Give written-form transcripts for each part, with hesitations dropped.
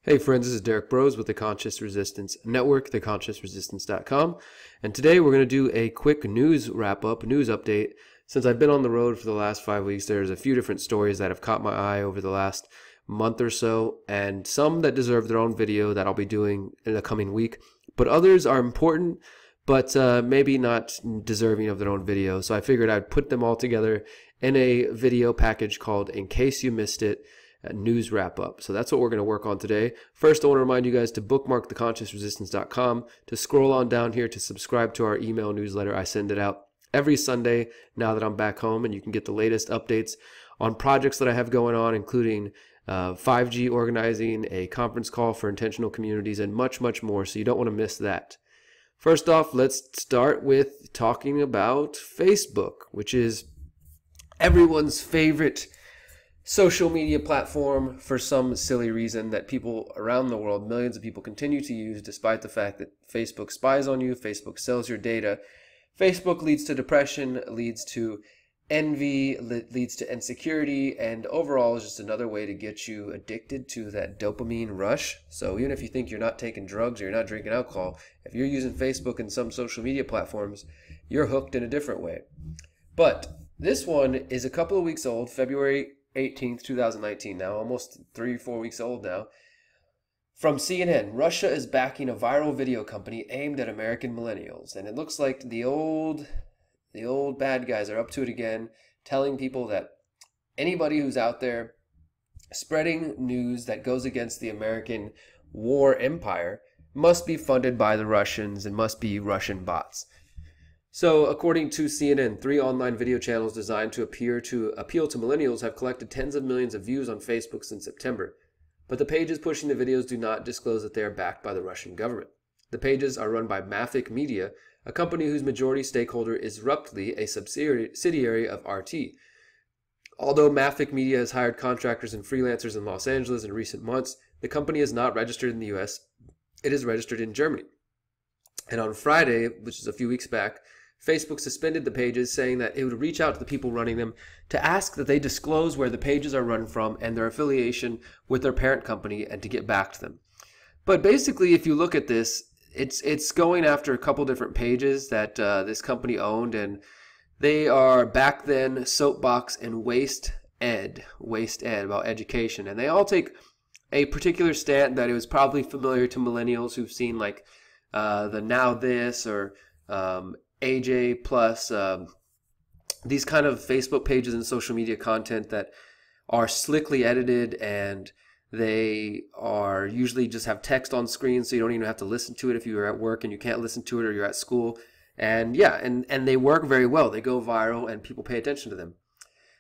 Hey friends, this is Derrick Broze with the Conscious Resistance Network, theconsciousresistance.com, and today we're going to do a quick news wrap-up, news update. Since I've been on the road for the last 5 weeks, there's a few different stories that have caught my eye over the last month or so, and some that deserve their own video that I'll be doing in the coming week, but others are important, but maybe not deserving of their own video, so I figured I'd put them all together in a video package called In Case You Missed It, news wrap up. So that's what we're going to work on today. First, I want to remind you guys to bookmark theconsciousresistance.com, to scroll on down here to subscribe to our email newsletter. I send it out every Sunday now that I'm back home, and you can get the latest updates on projects that I have going on, including 5G organizing, a conference call for intentional communities, and much, much more. So you don't want to miss that. First off, let's start with talking about Facebook, which is everyone's favorite social media platform for some silly reason that people around the world, millions of people, continue to use despite the fact that Facebook spies on you, Facebook sells your data. Facebook leads to depression, leads to envy, leads to insecurity, and overall is just another way to get you addicted to that dopamine rush. So even if you think you're not taking drugs or you're not drinking alcohol, if you're using Facebook and some social media platforms, you're hooked in a different way. But this one is a couple of weeks old, February 18th, 2019 now, almost 3-4 weeks old now. From CNN, Russia is backing a viral video company aimed at American millennials. And it looks like the old bad guys are up to it again, telling people that anybody who's out there spreading news that goes against the American war empire must be funded by the Russians and must be Russian bots. So, according to CNN, 3 online video channels designed to appeal to millennials have collected tens of millions of views on Facebook since September. But the pages pushing the videos do not disclose that they are backed by the Russian government. The pages are run by Mavic Media, a company whose majority stakeholder is roughly a subsidiary of RT. Although Mavic Media has hired contractors and freelancers in Los Angeles in recent months, the company is not registered in the US. It is registered in Germany. And on Friday, which is a few weeks back, Facebook suspended the pages, saying that it would reach out to the people running them to ask that they disclose where the pages are run from and their affiliation with their parent company, and to get back to them. But basically, if you look at this, it's going after a couple different pages that this company owned, and they are back then Soapbox and Waste Ed about education, and they all take a particular stand that it was probably familiar to millennials who've seen like the Now This or AJ Plus, these kind of Facebook pages and social media content that are slickly edited, and they are usually just have text on screen, so you don't even have to listen to it if you're at work and you can't listen to it, or you're at school. And yeah, and they work very well. They go viral and people pay attention to them.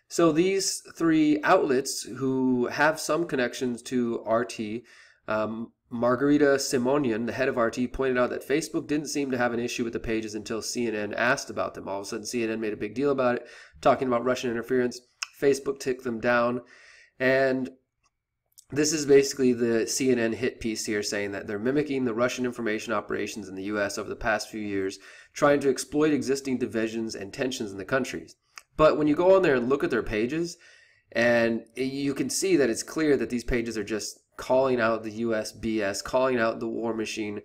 So these 3 outlets who have some connections to RT, Margarita Simonian, the head of RT, pointed out that Facebook didn't seem to have an issue with the pages until CNN asked about them. All of a sudden, CNN made a big deal about it, talking about Russian interference. Facebook took them down. And this is basically the CNN hit piece here, saying that they're mimicking the Russian information operations in the U.S. over the past few years, trying to exploit existing divisions and tensions in the countries. But when you go on there and look at their pages, and you can see that it's clear that these pages are just calling out the U.S. BS, calling out the war machine,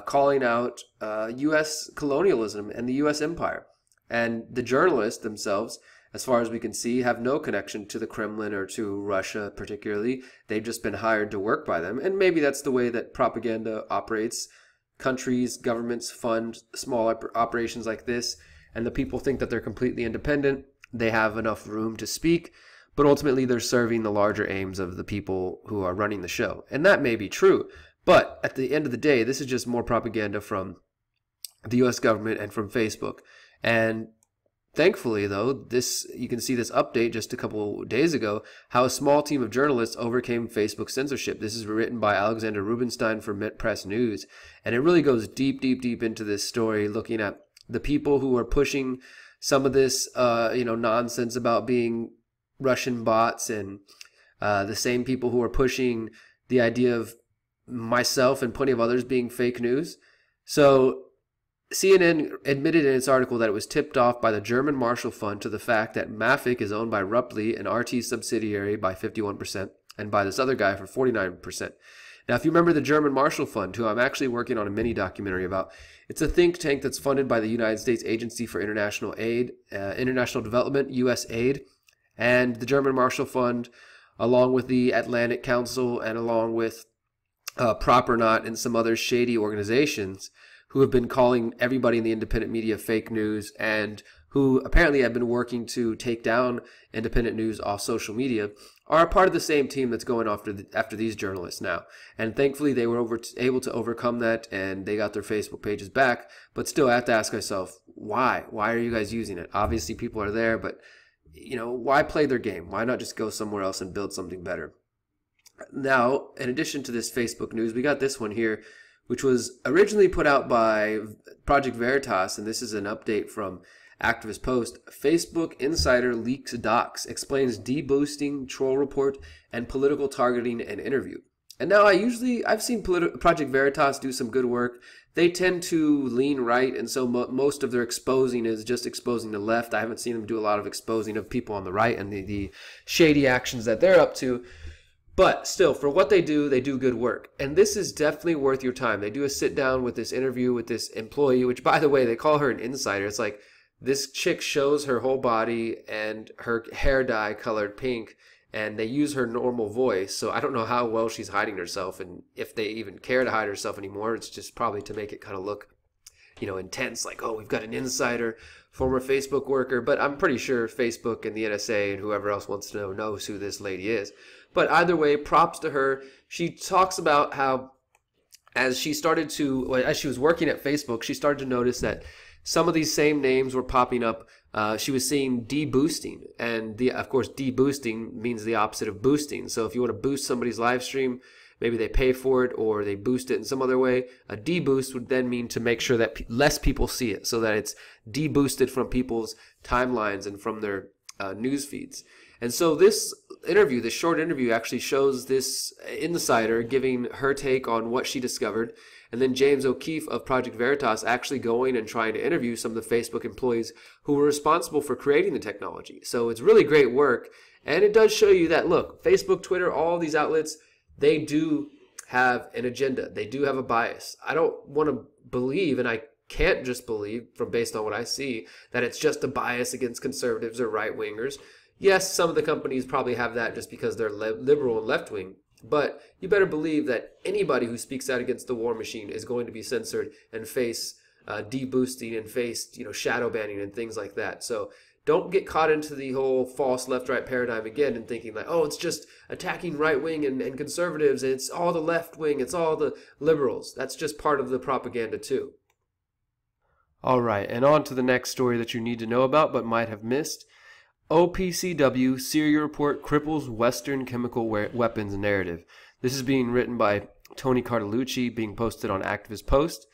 calling out U.S. colonialism and the U.S. empire. And the journalists themselves, as far as we can see, have no connection to the Kremlin or to Russia particularly. They've just been hired to work by them. And maybe that's the way that propaganda operates. Countries, governments fund small operations like this, and the people think that they're completely independent. They have enough room to speak. But ultimately, they're serving the larger aims of the people who are running the show. And that may be true. But at the end of the day, this is just more propaganda from the U.S. government and from Facebook. And thankfully, though, you can see this update just a couple days ago, how a small team of journalists overcame Facebook censorship. This is written by Alexander Rubinstein for Mint Press News. And it really goes deep, deep, deep into this story, looking at the people who are pushing some of this nonsense about being Russian bots, and the same people who are pushing the idea of myself and plenty of others being fake news. So CNN admitted in its article that it was tipped off by the German Marshall Fund to the fact that Mavic is owned by Roughly, an RT subsidiary, by 51%, and by this other guy for 49%. Now, if you remember the German Marshall Fund, who I'm actually working on a mini documentary about, it's a think tank that's funded by the United States Agency for International Aid, International Development, USAID, and the German Marshall Fund, along with the Atlantic Council and along with Prop or Not and some other shady organizations who have been calling everybody in the independent media fake news and who apparently have been working to take down independent news off social media, are a part of the same team that's going after these journalists now. And thankfully they were able to overcome that and they got their Facebook pages back. But still, I have to ask myself, why? Why are you guys using it? Obviously people are there, but why play their game? Why not just go somewhere else and build something better? Now, in addition to this Facebook news, we got this one here, which was originally put out by Project Veritas, and this is an update from Activist Post. Facebook insider leaks docs, explains deboosting, troll report, and political targeting and interview. And now I've seen Project Veritas do some good work. They tend to lean right, and so most of their exposing is just exposing the left. I haven't seen them do a lot of exposing of people on the right and the shady actions that they're up to. But still, for what they do good work. And this is definitely worth your time. They do a sit down with this interview with this employee, which, by the way, they call her an insider. It's like this chick shows her whole body and her hair dye colored pink, and they use her normal voice. So I don't know how well she's hiding herself, and if they even care to hide herself anymore. It's just probably to make it kind of look, intense, like, oh, we've got an insider, former Facebook worker. But I'm pretty sure Facebook and the NSA and whoever else wants to know knows who this lady is. But either way, props to her. She talks about how as she was working at Facebook, she started to notice that some of these same names were popping up. She was seeing deboosting, and of course, deboosting means the opposite of boosting. So if you want to boost somebody's live stream, maybe they pay for it or they boost it in some other way. A deboost would then mean to make sure that less people see it, so that it's deboosted from people's timelines and from their news feeds. And so this short interview, actually shows this insider giving her take on what she discovered, and then James O'Keefe of Project Veritas actually going and trying to interview some of the Facebook employees who were responsible for creating the technology. So it's really great work, and it does show you that, look, Facebook, Twitter, all these outlets, they do have an agenda. They do have a bias. I don't want to believe, and I can't just believe based on what I see, that it's just a bias against conservatives or right-wingers. Yes, some of the companies probably have that just because they're liberal and left-wing, but you better believe that anybody who speaks out against the war machine is going to be censored and face deboosting and face shadow banning and things like that. So don't get caught into the whole false left-right paradigm again and thinking like, oh, it's just attacking right-wing and conservatives, and it's all the left-wing, it's all the liberals. That's just part of the propaganda too. All right, and on to the next story that you need to know about but might have missed. OPCW Syria report cripples Western chemical weapons narrative. This is being written by Tony Cartalucci, being posted on Activist Post.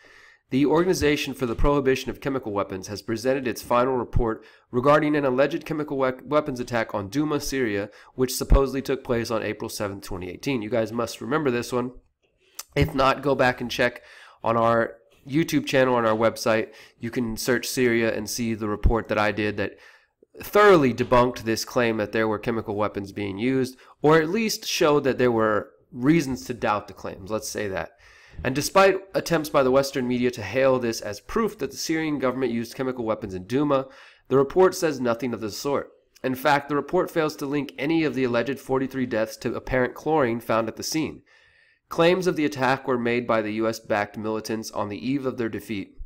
The Organization for the Prohibition of Chemical Weapons has presented its final report regarding an alleged chemical weapons attack on Douma, Syria, which supposedly took place on April 7, 2018. You guys must remember this one. If not, go back and check on our YouTube channel, on our website. You can search Syria and see the report that I did that thoroughly debunked this claim that there were chemical weapons being used, or at least showed that there were reasons to doubt the claims, let's say that. And despite attempts by the Western media to hail this as proof that the Syrian government used chemical weapons in Douma, the report says nothing of the sort. In fact, the report fails to link any of the alleged 43 deaths to apparent chlorine found at the scene. Claims of the attack were made by the US-backed militants on the eve of their defeat,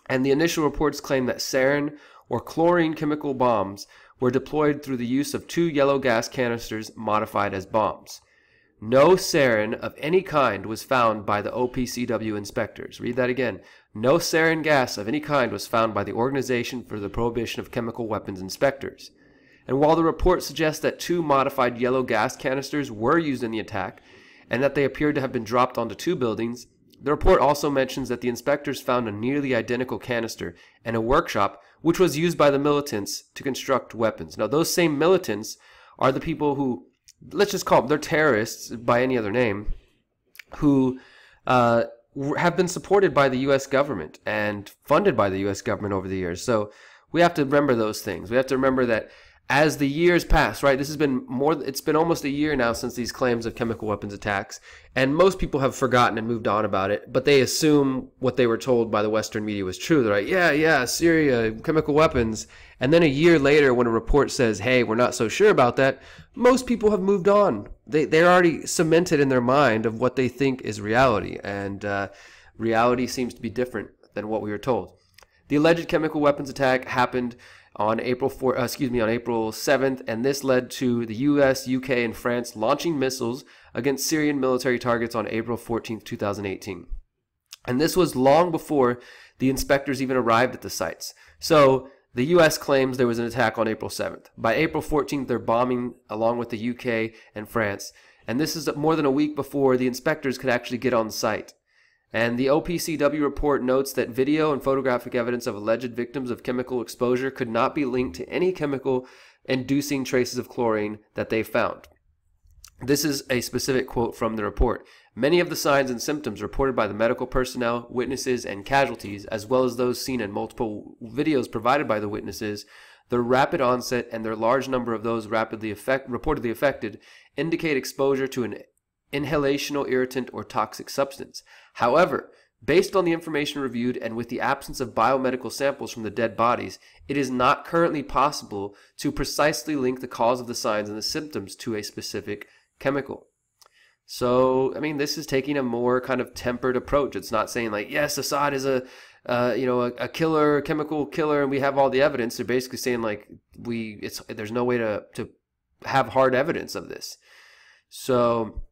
and the initial reports claim that sarin or chlorine chemical bombs were deployed through the use of 2 yellow gas canisters modified as bombs. No sarin of any kind was found by the OPCW inspectors. Read that again. No sarin gas of any kind was found by the Organization for the Prohibition of Chemical Weapons inspectors. And while the report suggests that 2 modified yellow gas canisters were used in the attack, and that they appeared to have been dropped onto 2 buildings, the report also mentions that the inspectors found a nearly identical canister in a workshop which was used by the militants to construct weapons. Now, those same militants are the people who, let's just call them, they're terrorists by any other name, who have been supported by the U.S. government and funded by the U.S. government over the years. So we have to remember those things. We have to remember that As the years pass, right, this has been it's been almost a year now since these claims of chemical weapons attacks, and most people have forgotten and moved on about it, but they assume what they were told by the Western media was true. They're like, yeah, Syria, chemical weapons. And then a year later, when a report says, hey, we're not so sure about that, most people have moved on. They're already cemented in their mind of what they think is reality, and reality seems to be different than what we were told. The alleged chemical weapons attack happened on April 7th, and this led to the US, UK, and France launching missiles against Syrian military targets on April 14th, 2018. And this was long before the inspectors even arrived at the sites. So the US claims there was an attack on April 7th. By April 14th, they're bombing along with the UK and France. And this is more than a week before the inspectors could actually get on site. And the OPCW report notes that video and photographic evidence of alleged victims of chemical exposure could not be linked to any chemical inducing traces of chlorine that they found. This is a specific quote from the report. Many of the signs and symptoms reported by the medical personnel, witnesses, and casualties, as well as those seen in multiple videos provided by the witnesses, their rapid onset and their large number of those reportedly affected indicate exposure to an inhalational irritant or toxic substance. However, based on the information reviewed and with the absence of biomedical samples from the dead bodies, it is not currently possible to precisely link the cause of the signs and the symptoms to a specific chemical. So, I mean, this is taking a more kind of tempered approach. It's not saying like, yes, Assad is a killer, chemical killer, and we have all the evidence. They're basically saying like, there's no way to have hard evidence of this. So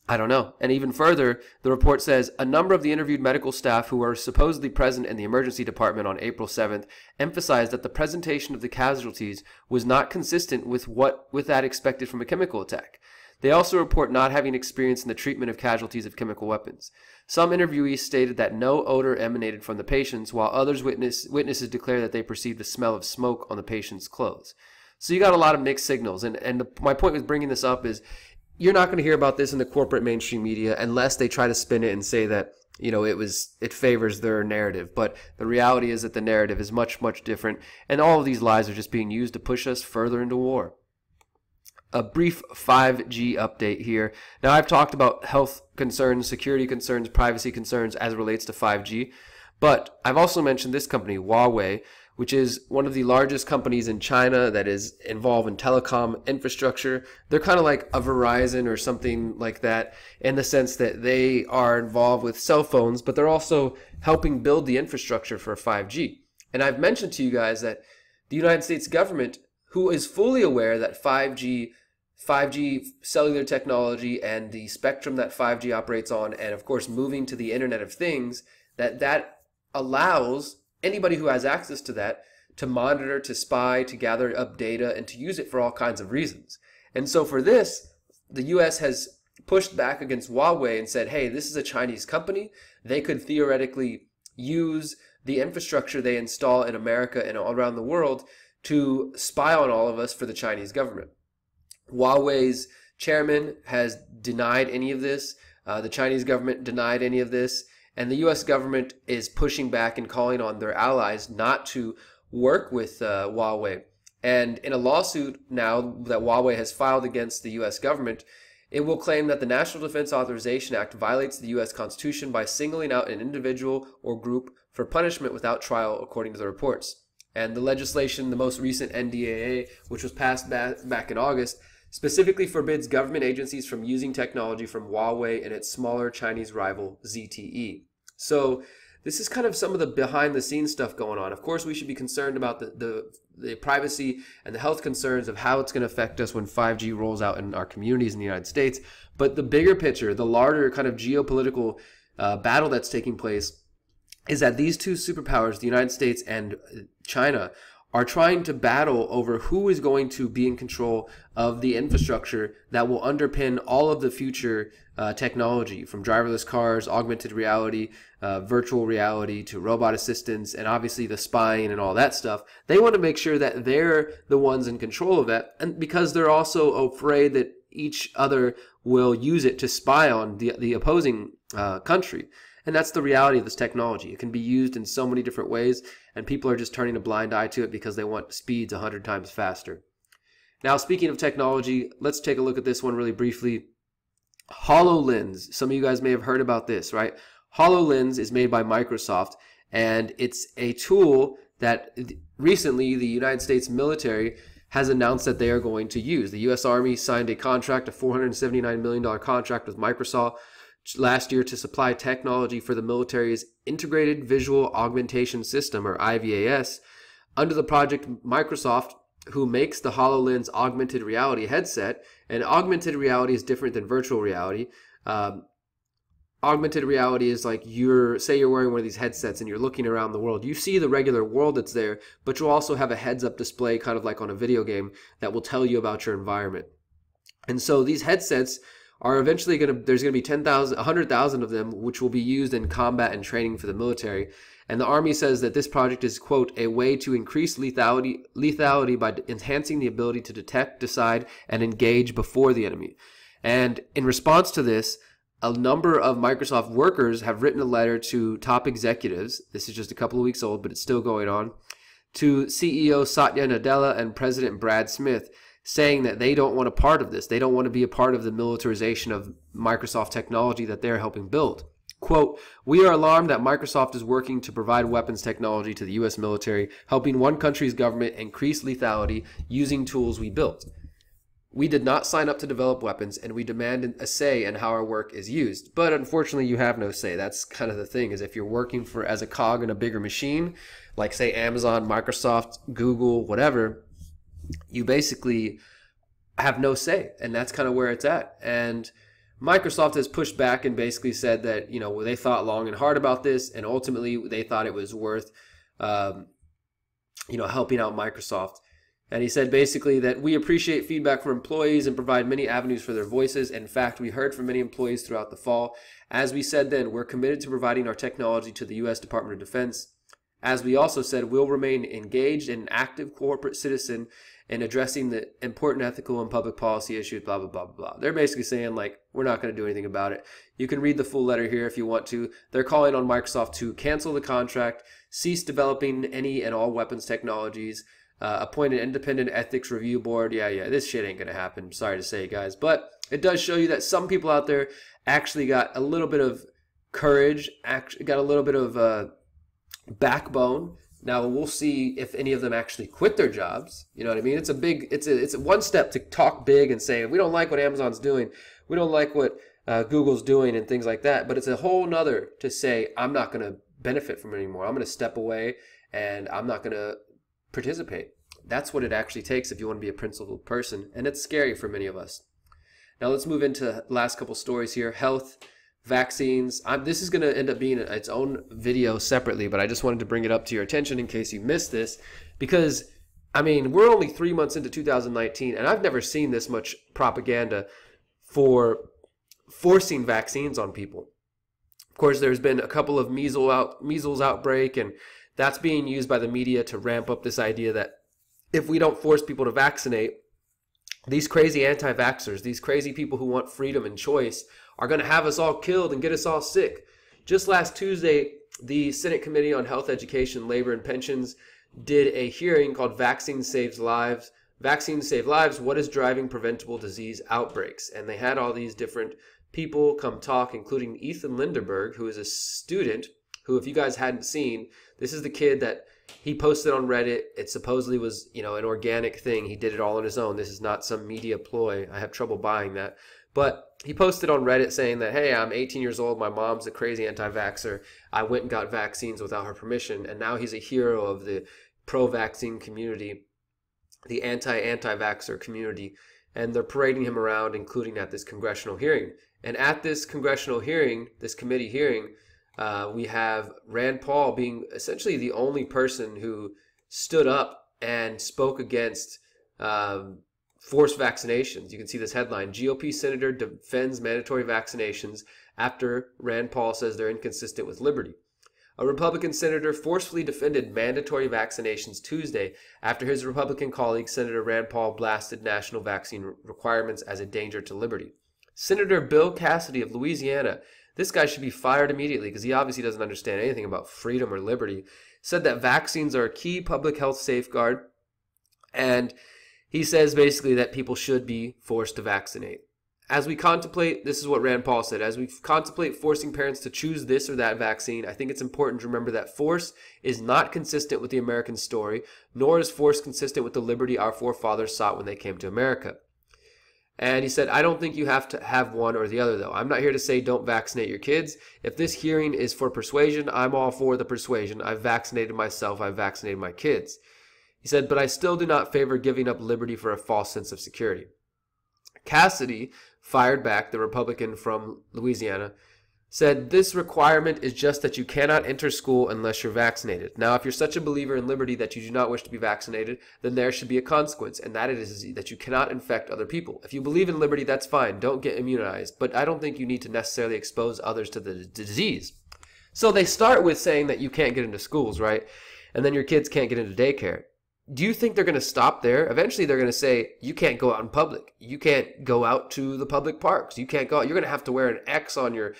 I don't know. And even further, the report says a number of the interviewed medical staff who were supposedly present in the emergency department on April 7th emphasized that the presentation of the casualties was not consistent with that expected from a chemical attack. They also report not having experience in the treatment of casualties of chemical weapons. Some interviewees stated that no odor emanated from the patients, while others witnesses declared that they perceived the smell of smoke on the patient's clothes. So you got a lot of mixed signals. My point with bringing this up is, you're not going to hear about this in the corporate mainstream media unless they try to spin it and say that, it favors their narrative. But the reality is that the narrative is much, much different. And all of these lies are just being used to push us further into war. A brief 5G update here. Now, I've talked about health concerns, security concerns, privacy concerns as it relates to 5G. But I've also mentioned this company, Huawei, which is one of the largest companies in China that is involved in telecom infrastructure. They're kind of like a Verizon or something like that in the sense that they are involved with cell phones, but they're also helping build the infrastructure for 5G. And I've mentioned to you guys that the United States government, who is fully aware that 5G cellular technology and the spectrum that 5G operates on, and of course moving to the Internet of Things, that allows anybody who has access to that to monitor, to spy, to gather up data, and to use it for all kinds of reasons. And so for this, the U.S. has pushed back against Huawei and said, hey, this is a Chinese company. They could theoretically use the infrastructure they install in America and all around the world to spy on all of us for the Chinese government. Huawei's chairman has denied any of this. The Chinese government denied any of this. And the U.S. government is pushing back and calling on their allies not to work with Huawei. And in a lawsuit now that Huawei has filed against the U.S. government, it will claim that the National Defense Authorization Act violates the U.S. Constitution by singling out an individual or group for punishment without trial, according to the reports. And the legislation, the most recent NDAA, which was passed back in August, specifically forbids government agencies from using technology from Huawei and its smaller Chinese rival ZTE. So this is kind of some of the behind the scenes stuff going on. Of course, we should be concerned about the privacy and the health concerns of how it's going to affect us when 5G rolls out in our communities in the United States. But the bigger picture, the larger kind of geopolitical battle that's taking place is that these two superpowers, the United States and China, are trying to battle over who is going to be in control of the infrastructure that will underpin all of the future technology, from driverless cars, augmented reality, virtual reality, to robot assistants, and obviously the spying and all that stuff. They want to make sure that they're the ones in control of that, and because they're also afraid that each other will use it to spy on the opposing country. And that's the reality of this technology. It can be used in so many different ways, and people are just turning a blind eye to it because they want speeds 100 times faster. Now, speaking of technology, let's take a look at this one really briefly. HoloLens. Some of you guys may have heard about this, right? HoloLens is made by Microsoft, and it's a tool that recently the United States military has announced that they are going to use. The U.S. Army signed a contract, a $479 million contract with Microsoft last year to supply technology for the military's Integrated Visual Augmentation System, or IVAS. Under the project, Microsoft, who makes the HoloLens augmented reality headset, and augmented reality is different than virtual reality. Augmented reality is like say you're wearing one of these headsets and you're looking around the world. You see the regular world that's there, but you'll also have a heads-up display, kind of like on a video game, that will tell you about your environment. And so these headsets are eventually there's going to be 10,000, 100,000 of them, which will be used in combat and training for the military. And the Army says that this project is, quote, a way to increase lethality by enhancing the ability to detect, decide, and engage before the enemy. And in response to this, a number of Microsoft workers have written a letter to top executives. This is just a couple of weeks old, but it's still going on. To CEO Satya Nadella and President Brad Smith, saying that they don't want a part of this. They don't want to be a part of the militarization of Microsoft technology that they're helping build. Quote, we are alarmed that Microsoft is working to provide weapons technology to the U.S. military, helping one country's government increase lethality using tools we built. We did not sign up to develop weapons, and we demand a say in how our work is used. But unfortunately, you have no say. That's kind of the thing, is if you're working as a cog in a bigger machine, like say Amazon, Microsoft, Google, whatever, you basically have no say, and that's kind of where it's at. And Microsoft has pushed back and basically said that, they thought long and hard about this, and ultimately they thought it was worth, helping out Microsoft. And he said basically that we appreciate feedback from employees and provide many avenues for their voices. In fact, we heard from many employees throughout the fall. As we said then, we're committed to providing our technology to the U.S. Department of Defense. As we also said, we'll remain engaged and an active corporate citizen in addressing the important ethical and public policy issues, blah, blah, blah, blah, blah. They're basically saying, like, we're not going to do anything about it. You can read the full letter here if you want to. They're calling on Microsoft to cancel the contract, cease developing any and all weapons technologies, appoint an independent ethics review board. Yeah, this shit ain't going to happen. Sorry to say, guys. But it does show you that some people out there actually got a little bit of courage, got a little bit of backbone. Now we'll see if any of them actually quit their jobs. You know what I mean? It's a one step to talk big and say, we don't like what Amazon's doing. We don't like what Google's doing and things like that. But it's a whole nother to say, I'm not going to benefit from it anymore. I'm going to step away and I'm not going to participate. That's what it actually takes if you want to be a principled person. And it's scary for many of us. Now let's move into the last couple stories here. Health, vaccines. This is going to end up being its own video separately, but I just wanted to bring it up to your attention in case you missed this, because we're only 3 months into 2019 and I've never seen this much propaganda for forcing vaccines on people. Of course, there's been a couple of measles outbreak, and that's being used by the media to ramp up this idea that if we don't force people to vaccinate, these crazy anti-vaxxers, these crazy people who want freedom and choice, are going to have us all killed and get us all sick. Just last Tuesday, the Senate Committee on Health, Education, Labor, and Pensions did a hearing called Vaccines Save Lives. Vaccines Save Lives, what is driving preventable disease outbreaks? And they had all these different people come talk, including Ethan Lindenberg, who is a student who, if you guys hadn't seen, this is the kid that he posted on Reddit. It supposedly was, an organic thing. He did it all on his own. This is not some media ploy. I have trouble buying that. But he posted on Reddit saying that, hey, I'm 18 years old. My mom's a crazy anti-vaxxer. I went and got vaccines without her permission. And now he's a hero of the pro-vaccine community, the anti-vaxxer community. And they're parading him around, including at this congressional hearing. And at this congressional hearing, this committee hearing, we have Rand Paul being essentially the only person who stood up and spoke against forced vaccinations. You can see this headline: GOP senator defends mandatory vaccinations after Rand Paul says they're inconsistent with liberty. A Republican senator forcefully defended mandatory vaccinations Tuesday after his Republican colleague, Senator Rand Paul, blasted national vaccine requirements as a danger to liberty. Senator Bill Cassidy of Louisiana, this guy should be fired immediately because he obviously doesn't understand anything about freedom or liberty, said that vaccines are a key public health safeguard, and he says basically that people should be forced to vaccinate. As we contemplate, this is what Rand Paul said, as we contemplate forcing parents to choose this or that vaccine, I think it's important to remember that force is not consistent with the American story, nor is force consistent with the liberty our forefathers sought when they came to America. And he said, I don't think you have to have one or the other, though. I'm not here to say don't vaccinate your kids. If this hearing is for persuasion, I'm all for the persuasion. I've vaccinated myself. I've vaccinated my kids. He said, but I still do not favor giving up liberty for a false sense of security. Cassidy fired back, the Republican from Louisiana, said this requirement is just that you cannot enter school unless you're vaccinated. Now, if you're such a believer in liberty that you do not wish to be vaccinated, then there should be a consequence, and that is that you cannot infect other people. If you believe in liberty, that's fine. Don't get immunized. But I don't think you need to necessarily expose others to the disease. So they start with saying that you can't get into schools, right? And then your kids can't get into daycare. Do you think they're going to stop there? Eventually, they're going to say, you can't go out in public. You can't go out to the public parks. You can't go out. You're going to have to wear an X on your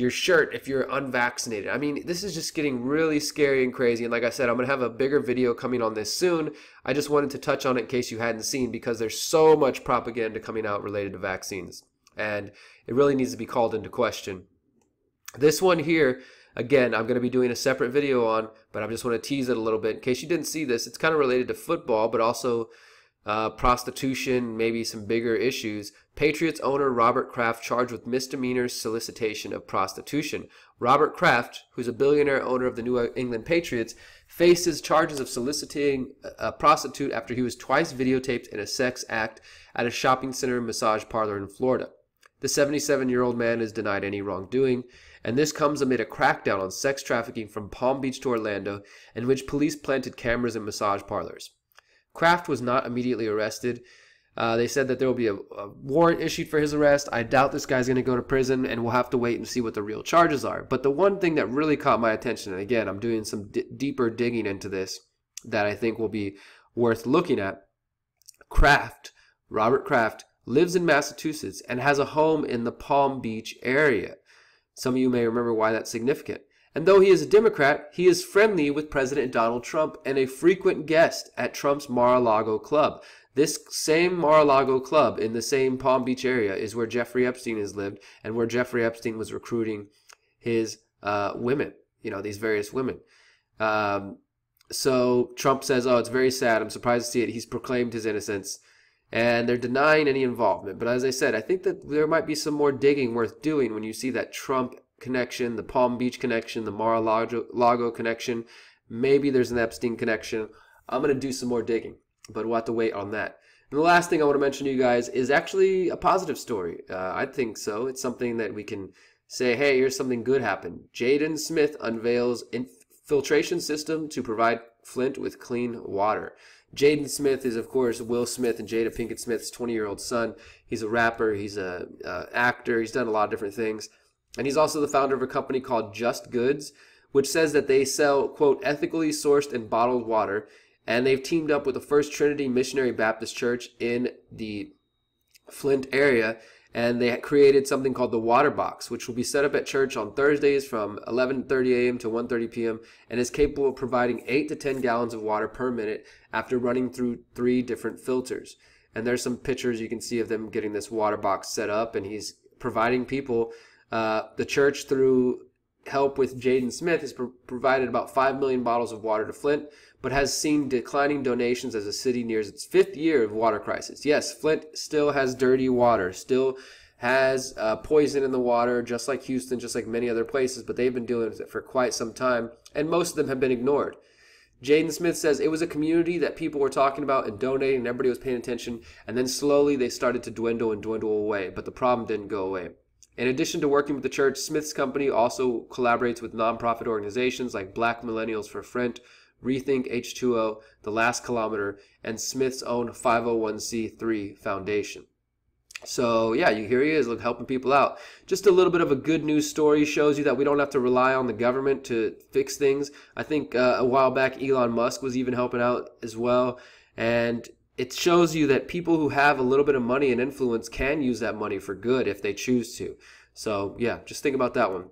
shirt if you're unvaccinated. I mean, this is just getting really scary and crazy. And like I said, I'm going to have a bigger video coming on this soon. I just wanted to touch on it in case you hadn't seen, because there's so much propaganda coming out related to vaccines. And it really needs to be called into question. This one here, again, I'm going to be doing a separate video on, but I just want to tease it a little bit. In case you didn't see this, it's kind of related to football, but also prostitution, maybe some bigger issues. Patriots owner Robert Kraft charged with misdemeanors solicitation of prostitution. Robert Kraft, who's a billionaire owner of the New England Patriots, faces charges of soliciting a prostitute after he was twice videotaped in a sex act at a shopping center and massage parlor in Florida. The 77-year-old man is denied any wrongdoing, and this comes amid a crackdown on sex trafficking from Palm Beach to Orlando, in which police planted cameras in massage parlors. Kraft was not immediately arrested. They said that there will be a warrant issued for his arrest. I doubt this guy's going to go to prison, and we'll have to wait and see what the real charges are. But the one thing that really caught my attention, and again, I'm doing some deeper digging into this that I think will be worth looking at. Robert Kraft, lives in Massachusetts and has a home in the Palm Beach area. Some of you may remember why that's significant. And though he is a Democrat, he is friendly with President Donald Trump and a frequent guest at Trump's Mar-a-Lago club. This same Mar-a-Lago club in the same Palm Beach area is where Jeffrey Epstein has lived and where Jeffrey Epstein was recruiting his women, these various women. So Trump says, oh, it's very sad. I'm surprised to see it. He's proclaimed his innocence. And they're denying any involvement. But as I said, I think that there might be some more digging worth doing when you see that Trump connection, the Palm Beach connection, the Mar-a-Lago connection. Maybe there's an Epstein connection. I'm going to do some more digging, but we'll have to wait on that. And the last thing I want to mention to you guys is actually a positive story. I think so. It's something that we can say, hey, here's something good happened. Jaden Smith unveils infiltration system to provide Flint with clean water. Jaden Smith is, of course, Will Smith and Jada Pinkett Smith's 20-year-old son. He's a rapper. He's an actor. He's done a lot of different things. And he's also the founder of a company called Just Goods, which says that they sell, quote, ethically sourced and bottled water. And they've teamed up with the First Trinity Missionary Baptist Church in the Flint area. And they created something called the Water Box, which will be set up at church on Thursdays from 11:30 a.m. to 1:30 p.m. and is capable of providing 8 to 10 gallons of water per minute after running through 3 different filters. And there's some pictures you can see of them getting this water box set up, and he's providing people, the church, through help with Jaden Smith, has provided about 5 million bottles of water to Flint, but has seen declining donations as the city nears its 5th year of water crisis. Yes, Flint still has dirty water, still has poison in the water, just like Houston, just like many other places, but they've been doing it for quite some time, and most of them have been ignored. Jaden Smith says it was a community that people were talking about and donating, and everybody was paying attention, and then slowly they started to dwindle away, but the problem didn't go away. In addition to working with the church, Smith's company also collaborates with nonprofit organizations like Black Millennials for Flint, Rethink H2O, The Last Kilometer, and Smith's own 501c3 foundation. So yeah, here he is, helping people out. Just a little bit of a good news story. Shows you that we don't have to rely on the government to fix things. I think a while back Elon Musk was even helping out as well. And it shows you that people who have a little bit of money and influence can use that money for good if they choose to. So yeah, just think about that one.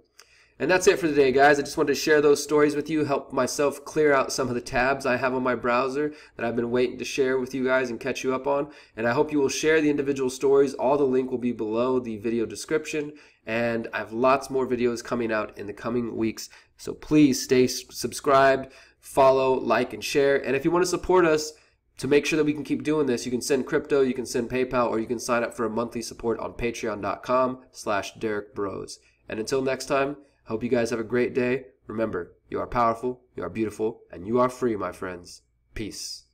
And that's it for today, guys. I just wanted to share those stories with you, help myself clear out some of the tabs I have on my browser that I've been waiting to share with you guys and catch you up on. And I hope you will share the individual stories. All the link will be below the video description. And I have lots more videos coming out in the coming weeks. So please stay subscribed, follow, like, and share. And if you want to support us to make sure that we can keep doing this, you can send crypto, you can send PayPal, or you can sign up for a monthly support on patreon.com/Derrick Broze. And until next time, hope you guys have a great day. Remember, you are powerful, you are beautiful, and you are free, my friends. Peace.